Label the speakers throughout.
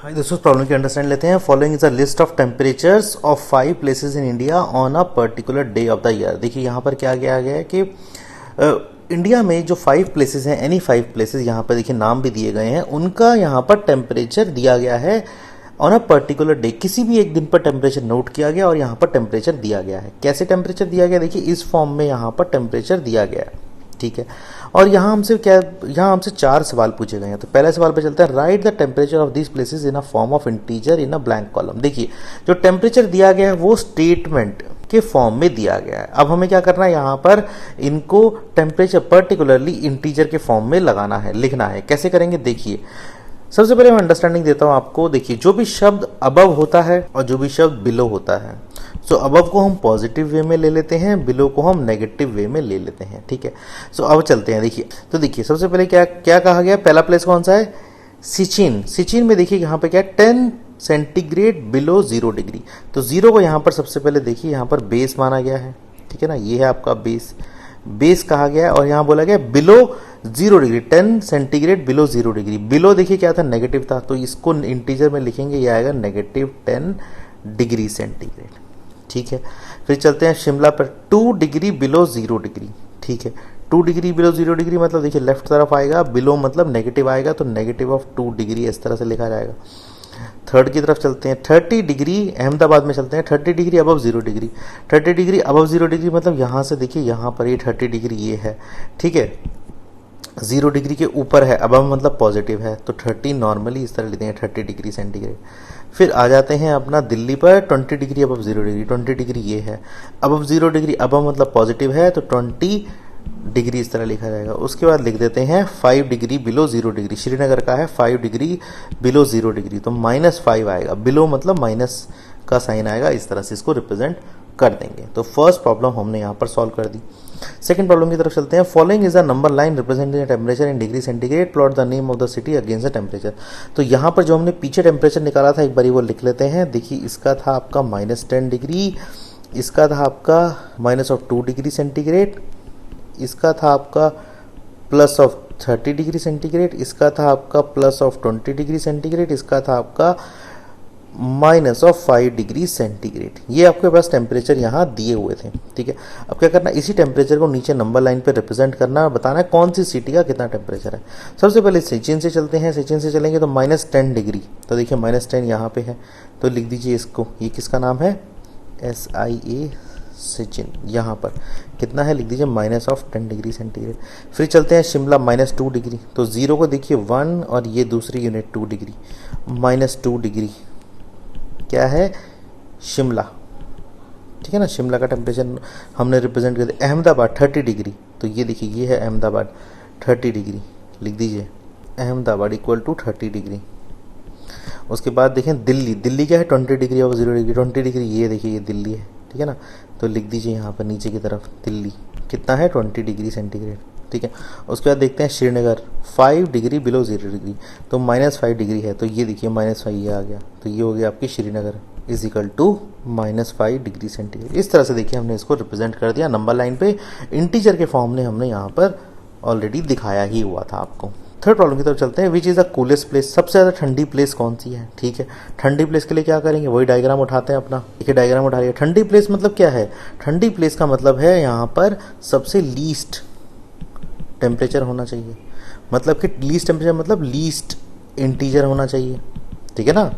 Speaker 1: हाय दोस्तों, प्रॉब्लम की अंडरस्टैंड लेते हैं। Following is a list of temperatures of 5 places in India on a particular day of the year. देखिए यहाँ पर क्या किया गया है कि इंडिया में जो 5 प्लेसेस हैं, एनी 5 प्लेसेस, यहाँ पर देखिए नाम भी दिए गए हैं, उनका यहाँ पर टेम्परेचर दिया गया है ऑन अ पर्टिकुलर डे। किसी भी एक दिन पर टेम्परेचर नोट किया गया और यहाँ पर टेम्परेचर दिया गया है। कैसे टेम्परेचर दिया गया, देखिए इस फॉर्म में यहाँ पर टेम्परेचर दिया गया है, ठीक है। और यहाँ हमसे 4 सवाल पूछे गए हैं। तो पहले सवाल पे चलते हैं, right the temperature of this places in a form of integer in a blank column. देखिए जो टेम्परेचर दिया गया है वो स्टेटमेंट के फॉर्म में दिया गया है। अब हमें क्या करना है, यहाँ पर इनको टेम्परेचर पर्टिकुलरली इंटीजर के फॉर्म में लगाना है, लिखना है। कैसे करेंगे, देखिए सबसे पहले मैं अंडरस्टैंडिंग देता हूँ आपको। देखिए जो भी शब्द अबव होता है और जो भी शब्द बिलो होता है, सो अबव को हम पॉजिटिव वे में ले लेते हैं, बिलो को हम नेगेटिव वे में ले लेते हैं, ठीक है। सो अब चलते हैं। देखिए तो देखिए सबसे पहले क्या क्या कहा गया, पहला प्लेस कौन सा है, सिचिन। सिचिन में देखिए यहाँ पे क्या है, 10 सेंटीग्रेड बिलो 0 डिग्री। तो 0 को यहाँ पर सबसे पहले देखिए यहाँ पर बेस माना गया है, ठीक है ना, ये है आपका बेस कहा गया है। और यहाँ बोला गया below 0 degree, 10 centigrade below 0 degree. Below देखिए क्या था, नेगेटिव था, तो इसको इंटीजर में लिखेंगे, ये आएगा -10 डिग्री सेंटीग्रेड, ठीक है। फिर चलते हैं शिमला पर, 2 डिग्री बिलो 0 डिग्री, ठीक है। 2 डिग्री बिलो 0 डिग्री मतलब देखिए लेफ्ट तरफ आएगा, बिलो मतलब नेगेटिव आएगा, तो नेगेटिव ऑफ 2 डिग्री इस तरह से लिखा जाएगा। थर्ड की तरफ चलते हैं, 30 डिग्री अहमदाबाद में चलते हैं, 30 degree above 0 degree. 30 degree above 0 degree मतलब यहाँ से देखिए यहाँ पर ये 30 डिग्री ये है, ठीक है। 0 डिग्री के ऊपर है, अबव मतलब पॉजिटिव है, तो 30 नॉर्मली इस तरह लेते हैं, 30 डिग्री सेंटीग्रेड। फिर आ जाते हैं अपना दिल्ली पर, 20 डिग्री अबव 0 डिग्री, 20 डिग्री ये है, अबव 0 डिग्री, अबव मतलब पॉजिटिव है, तो 20 डिग्री इस तरह लिखा जाएगा। उसके बाद लिख देते हैं 5 डिग्री बिलो 0 डिग्री। श्रीनगर का है 5 डिग्री बिलो 0 डिग्री, तो -5 आएगा, बिलो मतलब माइनस का साइन आएगा, इस तरह से इसको रिप्रेजेंट कर देंगे। तो फर्स्ट प्रॉब्लम हमने यहाँ पर सॉल्व कर दी। सेकंड प्रॉब्लम की तरफ चलते हैं, following is a number line representing temperature in degree centigrade, plot the name of the city against the temperature. तो यहाँ पर जो हमने पीछे टेम्परेचर निकाला था, एक बार वो लिख लेते हैं। देखिए इसका था आपका -10 डिग्री, इसका था आपका -2 डिग्री सेंटीग्रेड, इसका था आपका +30 डिग्री सेंटीग्रेड, इसका था आपका +20 डिग्री सेंटीग्रेड, इसका था आपका -5 डिग्री सेंटीग्रेड। ये आपके पास टेम्परेचर यहाँ दिए हुए थे, ठीक है। अब क्या करना, इसी टेम्परेचर को नीचे नंबर लाइन पे रिप्रेजेंट करना, बताना है कौन सी सिटी का कितना टेम्परेचर है। सबसे पहले सचिन से चलते हैं, सचिन से चलेंगे तो -10 डिग्री, तो देखिए -10 यहाँ पे है, तो लिख दीजिए इसको, ये किसका नाम है, SIA सचिन। यहाँ पर कितना है, लिख दीजिए -10 डिग्री सेंटीग्रेड। फिर चलते हैं शिमला, -2 डिग्री, तो 0 को देखिए 1 और ये दूसरी यूनिट 2 डिग्री, -2 डिग्री क्या है, शिमला, ठीक है ना। शिमला का टेम्परेचर हमने रिप्रेजेंट कर दिया। अहमदाबाद 30 डिग्री, तो ये देखिए ये है अहमदाबाद 30 डिग्री, लिख दीजिए अहमदाबाद = 30 डिग्री। उसके बाद देखें दिल्ली, दिल्ली क्या है, 20 डिग्री और 0 डिग्री, 20 डिग्री ये देखिए ये दिल्ली है, ठीक है ना। तो लिख दीजिए यहाँ पर नीचे की तरफ दिल्ली कितना है, 20 डिग्री सेंटीग्रेड, ठीक है। उसके बाद देखते हैं श्रीनगर, 5 डिग्री बिलो 0 डिग्री, तो -5 डिग्री है, तो ये देखिए -5 ये आ गया, तो ये हो गया आपकी श्रीनगर =-5 डिग्री सेंटीग्रेड। इस तरह से देखिए हमने इसको रिप्रेजेंट कर दिया नंबर लाइन पे, इंटीजर के फॉर्म में हमने यहाँ पर ऑलरेडी दिखाया ही हुआ था आपको। थर्ड प्रॉब्लम की तरफ चलते हैं, which is the coolest place, सबसे ज़्यादा ठंडी प्लेस कौन सी है, ठीक है। ठंडी प्लेस के लिए क्या करेंगे, वही डायग्राम उठाते हैं अपना, ठीक है। डायग्राम उठा लिया। ठंडी प्लेस मतलब क्या है, ठंडी प्लेस का मतलब है यहाँ पर सबसे लीस्ट टेम्परेचर होना चाहिए, मतलब कि लीस्ट टेम्परेचर मतलब लीस्ट इंटीजर होना चाहिए, ठीक है ना।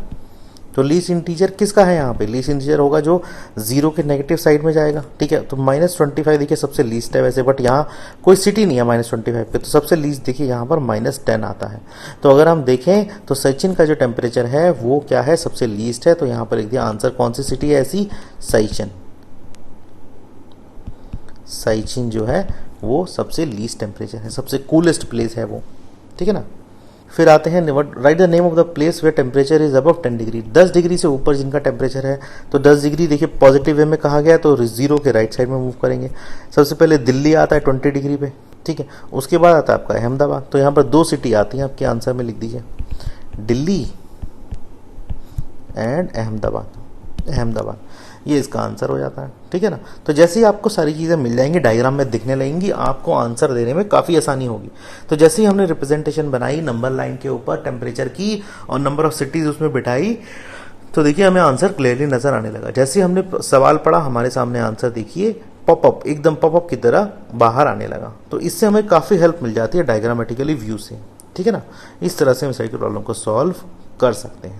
Speaker 1: तो लीस्ट इंटीजर किसका है, यहाँ पे लीस्ट इंटीजर होगा जो 0 के नेगेटिव साइड में जाएगा, ठीक है। तो -25 देखिए सबसे लीस्ट है वैसे, बट यहाँ कोई सिटी नहीं है -25 पे, तो सबसे लीस्ट देखिए यहाँ पर -10 आता है। तो अगर हम देखें तो सचिन का जो टेम्परेचर है वो क्या है, सबसे लीस्ट है, तो यहाँ पर लिख दिया आंसर कौन सी सिटी है ऐसी, सचिन। सचिन जो है वो सबसे लीस्ट टेम्परेचर है, सबसे कूलेस्ट प्लेस है वो, ठीक है ना। फिर आते हैं, right the name of the place where temperature is above 10 degree, 10 degree से ऊपर जिनका टेम्परेचर है। तो 10 डिग्री देखिए पॉजिटिव वे में कहा गया, तो 0 के राइट साइड में मूव करेंगे। सबसे पहले दिल्ली आता है 20 डिग्री पे, ठीक है। उसके बाद आता है आपका अहमदाबाद, तो यहाँ पर 2 सिटी आती हैं आपके आंसर में, लिख दीजिए दिल्ली एंड अहमदाबाद। ये इसका आंसर हो जाता है। ठीक है ना। तो जैसे ही आपको सारी चीज़ें मिल जाएंगी, डायग्राम में दिखने लगेंगी, आपको आंसर देने में काफ़ी आसानी होगी। तो जैसे ही हमने रिप्रेजेंटेशन बनाई नंबर लाइन के ऊपर टेम्परेचर की और नंबर ऑफ सिटीज़ उसमें बिठाई, तो देखिए हमें आंसर क्लियरली नज़र आने लगा। जैसे ही हमने सवाल पढ़ा, हमारे सामने आंसर देखिए पॉपअप, एकदम पॉपअप की तरह बाहर आने लगा। तो इससे हमें काफ़ी हेल्प मिल जाती है डायग्रामेटिकली व्यू से। ठीक है ना। इस तरह से हम सारी प्रॉब्लम को सॉल्व कर सकते हैं।